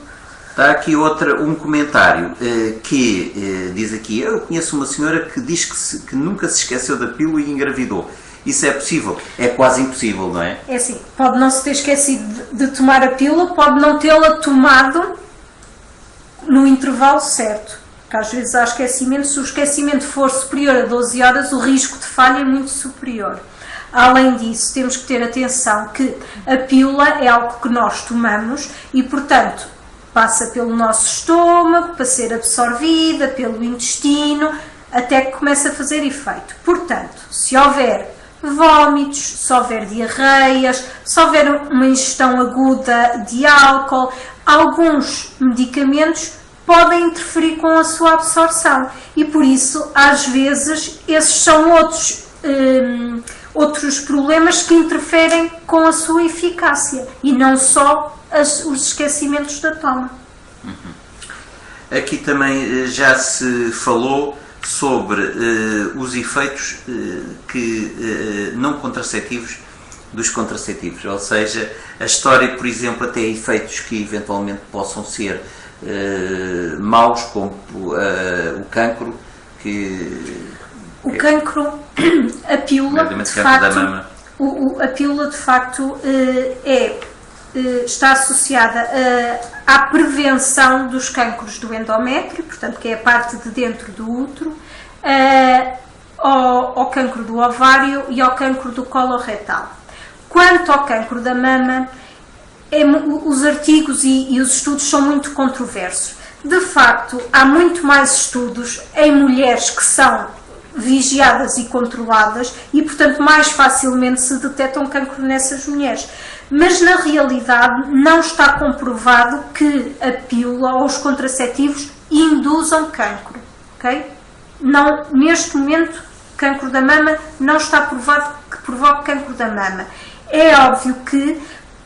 Está aqui um comentário que diz aqui: eu conheço uma senhora que diz que nunca se esqueceu da pílula e engravidou. Isso é possível? É quase impossível, não é? É assim, pode não se ter esquecido de tomar a pílula, pode não tê-la tomado no intervalo certo. Porque às vezes há esquecimento, se o esquecimento for superior a 12 horas, o risco de falha é muito superior. Além disso, temos que ter atenção que a pílula é algo que nós tomamos e, portanto, passa pelo nosso estômago, para ser absorvida, pelo intestino, até que comece a fazer efeito. Portanto, se houver vômitos, se houver diarreias, se houver uma ingestão aguda de álcool, alguns medicamentos podem interferir com a sua absorção e por isso às vezes esses são outros problemas que interferem com a sua eficácia e não só os esquecimentos da toma. Aqui também já se falou sobre os efeitos não contraceptivos dos contraceptivos, ou seja, a história, por exemplo, até efeitos que eventualmente possam ser maus como o cancro, o cancro, a pílula, de facto, a pílula de facto está associada à prevenção dos cancros do endométrio, portanto, que é a parte de dentro do útero, ao cancro do ovário e ao cancro do colo retal. Quanto ao cancro da mama, os artigos e os estudos são muito controversos. De facto, há muito mais estudos em mulheres que são vigiadas e controladas e, portanto, mais facilmente se detectam cancro nessas mulheres. Mas, na realidade, não está comprovado que a pílula ou os contraceptivos induzam cancro. Okay? Não, neste momento, cancro da mama não está provado que provoque cancro da mama. É óbvio que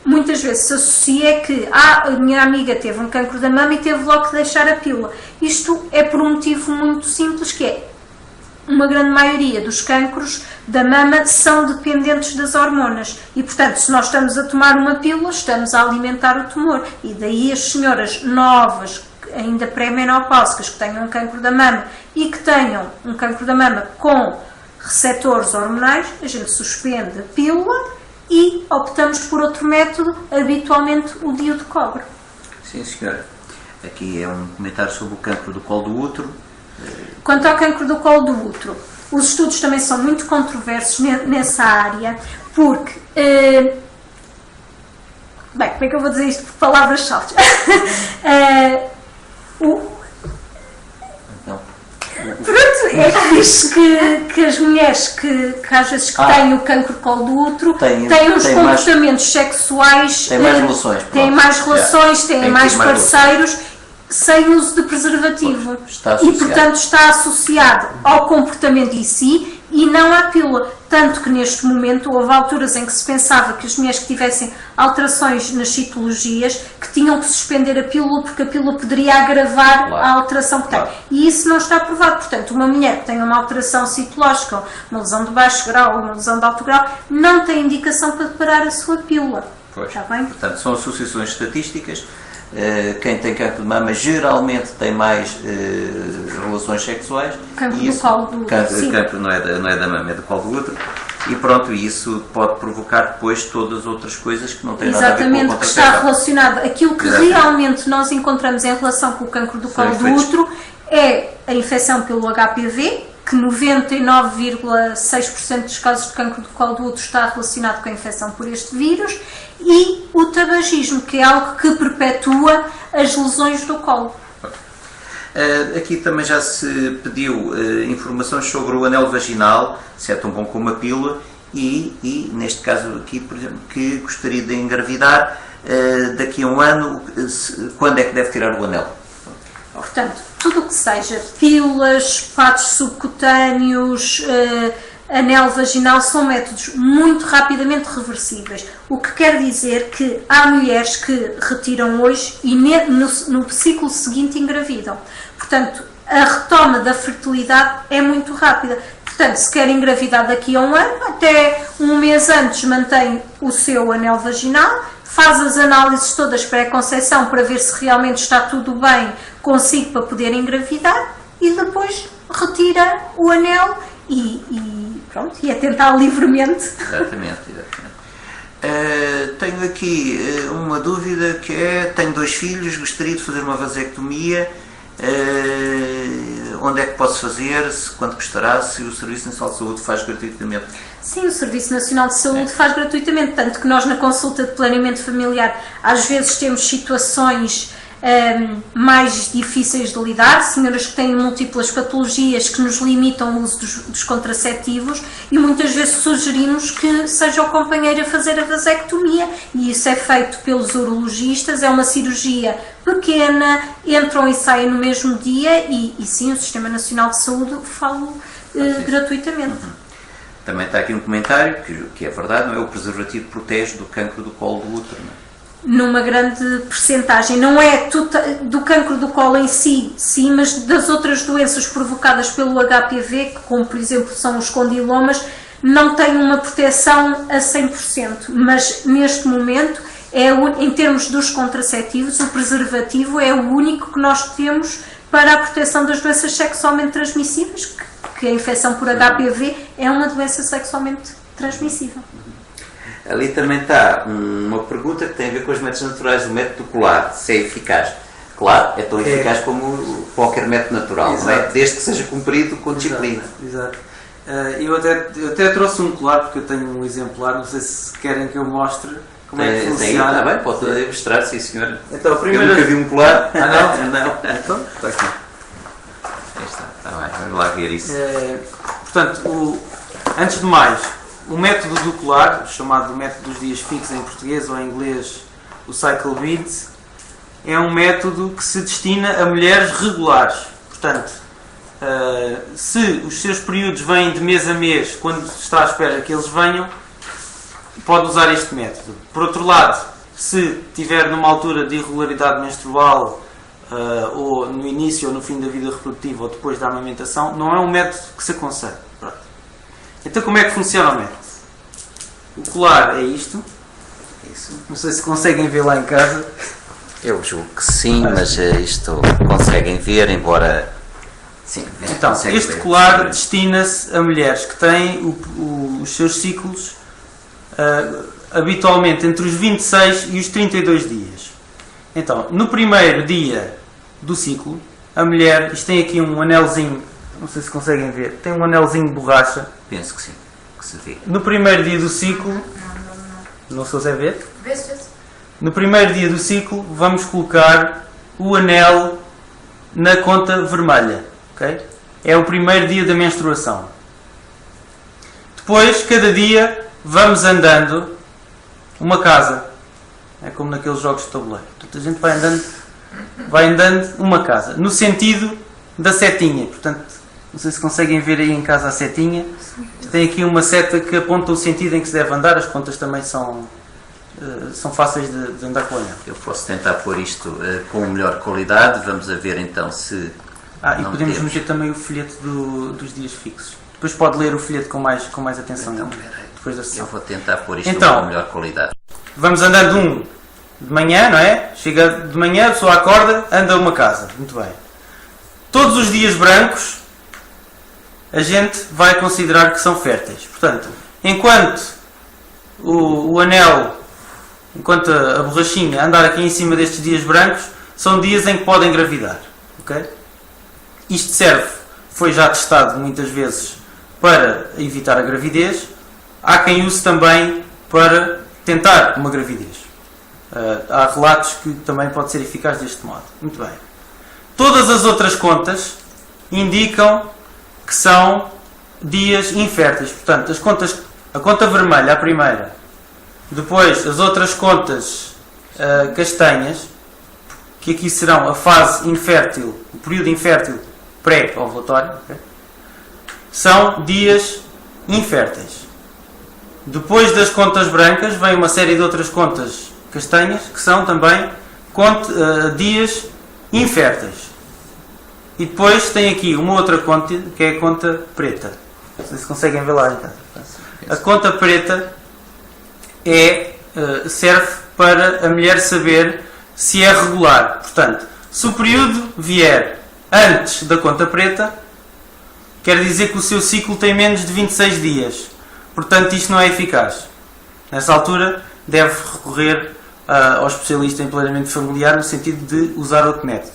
muitas vezes se associa que a minha amiga teve um cancro da mama e teve logo que deixar a pílula. Isto é por um motivo muito simples, que é uma grande maioria dos cancros da mama são dependentes das hormonas e, portanto, se nós estamos a tomar uma pílula, estamos a alimentar o tumor. E daí as senhoras novas, ainda pré-menopáusicas, que tenham um cancro da mama e que tenham um cancro da mama com receptores hormonais, a gente suspende a pílula e optamos por outro método, habitualmente o DIU de cobre. Sim, senhora. Aqui é um comentário sobre o cancro do colo do útero. Quanto ao cancro do colo do útero, os estudos também são muito controversos nessa área, porque... bem, como é que eu vou dizer isto por palavras soltas? Pronto, é que diz que as mulheres que às vezes têm o cancro do colo do útero têm uns comportamentos sexuais, têm mais relações, têm mais parceiros, sem uso de preservativo. E, portanto, está associado ao comportamento em si e não à pílula. Tanto que, neste momento, houve alturas em que se pensava que as mulheres que tivessem alterações nas citologias que tinham que suspender a pílula porque a pílula poderia agravar a alteração que tem. E isso não está provado. Portanto, uma mulher que tem uma alteração citológica, uma lesão de baixo grau ou uma lesão de alto grau, não tem indicação para parar a sua pílula. Pois. Está bem? Portanto, são associações estatísticas. Quem tem cancro de mama geralmente tem mais relações sexuais. Cancro do colo do útero. Cancro não é da mama, é do colo do útero. E pronto, isso pode provocar depois todas as outras coisas que não têm nada a ver com o Exatamente, que está relacionado. Aquilo que realmente nós encontramos em relação com o cancro do colo do útero é a infecção pelo HPV, que 99,6% dos casos de cancro do colo do útero está relacionado com a infecção por este vírus, e o tabagismo, que é algo que perpetua as lesões do colo. Aqui também já se pediu informações sobre o anel vaginal, se é tão bom como a pílula, e neste caso aqui, por exemplo, que gostaria de engravidar daqui a um ano, quando é que deve tirar o anel? Portanto, tudo o que seja pílulas, fatos subcutâneos, anel vaginal, são métodos muito rapidamente reversíveis. O que quer dizer que há mulheres que retiram hoje e no ciclo seguinte engravidam. Portanto, a retoma da fertilidade é muito rápida. Portanto, se quer engravidar daqui a um ano, até um mês antes mantém o seu anel vaginal, faz as análises todas pré-conceição para ver se realmente está tudo bem consigo para poder engravidar e depois retira o anel e pronto, e é tentar livremente. Exatamente. Tenho aqui uma dúvida que é, tenho 2 filhos, gostaria de fazer uma vasectomia, onde é que posso fazer, quanto custará, se o Serviço Nacional de Saúde faz gratuitamente? Sim, o Serviço Nacional de Saúde faz gratuitamente, tanto que nós na consulta de planeamento familiar às vezes temos situações mais difíceis de lidar, senhoras que têm múltiplas patologias que nos limitam o uso dos contraceptivos, e muitas vezes sugerimos que seja o companheiro a fazer a vasectomia, e isso é feito pelos urologistas. É uma cirurgia pequena, entram e saem no mesmo dia, e sim, o Sistema Nacional de Saúde fala gratuitamente. Também está aqui um comentário que é verdade, não é? O preservativo protege do cancro do colo do útero, não é? Numa grande percentagem, não é do cancro do colo em si, sim, mas das outras doenças provocadas pelo HPV, que, como por exemplo são os condilomas, não tem uma proteção a 100%, mas neste momento em termos dos contraceptivos, o preservativo é o único que nós temos para a proteção das doenças sexualmente transmissíveis, que a infecção por HPV é uma doença sexualmente transmissível. Ali também está uma pergunta que tem a ver com os métodos naturais, o método colar, se é eficaz. Claro, é tão eficaz como qualquer método natural, não é? Desde que seja cumprido com disciplina. Exato. Eu até trouxe um colar, porque eu tenho um exemplar, não sei se querem que eu mostre como é que funciona. Está bem, pode mostrar, sim senhor. Então, Eu nunca vi um colar. Não? Então, está aqui. Aí está bem, vamos lá ver isso. Portanto, antes de mais, o método do colar, chamado método dos dias fixos em português ou em inglês, o Cycle Beads, é um método que se destina a mulheres regulares. Portanto, se os seus períodos vêm de mês a mês, quando está à espera que eles venham, pode usar este método. Por outro lado, se tiver numa altura de irregularidade menstrual, ou no início ou no fim da vida reprodutiva ou depois da amamentação, não é um método que se aconselha. Pronto. Então como é que funciona o método? O colar é isto. Isso. Não sei se conseguem ver lá em casa. Eu julgo que sim, mas isto conseguem ver, embora... Sim, então, este colar destina-se a mulheres que têm os seus ciclos habitualmente entre os 26 e os 32 dias. Então, no primeiro dia do ciclo, a mulher, isto tem aqui um anelzinho, não sei se conseguem ver, tem um anelzinho de borracha. Penso que sim, que se vê. No primeiro dia do ciclo, não se consegue ver? Vê-se. No primeiro dia do ciclo, vamos colocar o anel na conta vermelha. Okay? É o primeiro dia da menstruação. Depois, cada dia, vamos andando uma casa. É como naqueles jogos de tabuleiro. Portanto, a gente vai andando uma casa. No sentido da setinha. Portanto, não sei se conseguem ver aí em casa a setinha. Tem aqui uma seta que aponta o sentido em que se deve andar. As pontas também são fáceis de andar com ela. Eu posso tentar pôr isto com melhor qualidade. Vamos a ver então se... e podemos meter também o folheto dos dias fixos. Depois pode ler o folheto com mais atenção. Então, depois da sessão. Eu vou tentar pôr isto então, com melhor qualidade. Vamos andando de manhã, não é? Chega de manhã, a pessoa acorda, anda uma casa. Muito bem. Todos os dias brancos a gente vai considerar que são férteis. Portanto, enquanto o anel, enquanto a borrachinha andar aqui em cima destes dias brancos, são dias em que podem engravidar. Ok? Isto foi já testado muitas vezes para evitar a gravidez. Há quem use também para tentar uma gravidez. Há relatos que também pode ser eficaz deste modo. Muito bem. Todas as outras contas indicam que são dias inférteis. Portanto, a conta vermelha, a primeira. Depois, as outras contas castanhas, que aqui serão a fase infértil, o período infértil pré-ovulatório, okay? São dias inférteis. Depois das contas brancas, vem uma série de outras contas castanhas, que são também dias inférteis. E depois tem aqui uma outra conta, que é a conta preta. Não sei se conseguem ver lá em casa. A conta preta serve para a mulher saber se é regular. Portanto, se o período vier antes da conta preta, quer dizer que o seu ciclo tem menos de 26 dias. Portanto, isto não é eficaz. Nessa altura, deve recorrer ao especialista em planeamento familiar no sentido de usar outro método.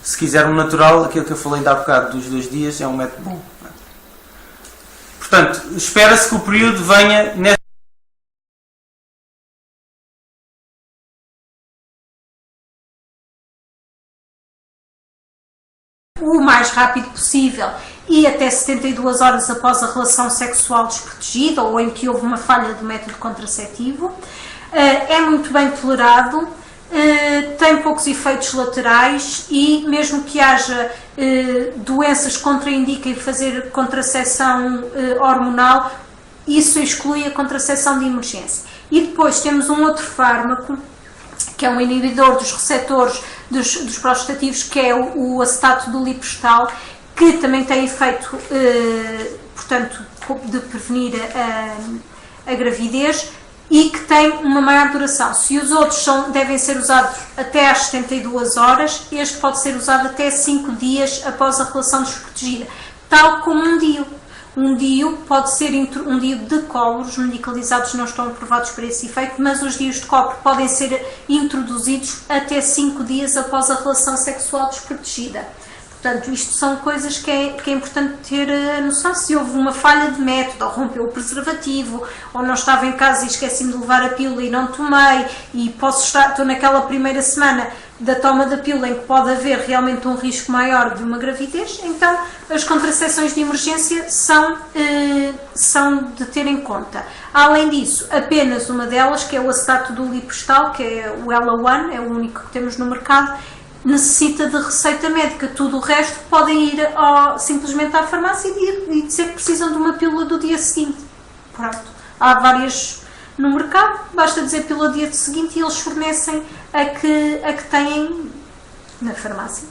Se quiser um natural, aquilo que eu falei há bocado dos 2 dias, é um método bom. Portanto, espera-se que o período venha nesta... o mais rápido possível e até 72 horas após a relação sexual desprotegida ou em que houve uma falha do método contraceptivo. É muito bem tolerado, tem poucos efeitos laterais e mesmo que haja doenças que contraindiquem fazer contracepção hormonal, isso exclui a contracepção de emergência. E depois temos um outro fármaco, que é um inibidor dos receptores dos prostativos, que é o acetato do lipostal, que também tem efeito, portanto, de prevenir a gravidez, e que tem uma maior duração. Se os outros devem ser usados até às 72 horas, este pode ser usado até 5 dias após a relação desprotegida, tal como um DIU. Um DIU pode ser um DIU de cobre, os medicalizados não estão aprovados para esse efeito, mas os DIUs de cobre podem ser introduzidos até 5 dias após a relação sexual desprotegida. Portanto, isto são coisas que é importante ter a noção. Se houve uma falha de método, ou rompeu o preservativo, ou não estava em casa e esqueci-me de levar a pílula e não tomei, e estou naquela primeira semana da toma da pílula em que pode haver realmente um risco maior de uma gravidez, então as contracepções de emergência são de ter em conta. Além disso, apenas uma delas, que é o acetato do lipostal, que é o Ella One, é o único que temos no mercado, necessita de receita médica. Tudo o resto podem ir simplesmente à farmácia e dizer que precisam de uma pílula do dia seguinte. Pronto. Há várias no mercado, basta dizer pílula do dia seguinte e eles fornecem a que têm na farmácia.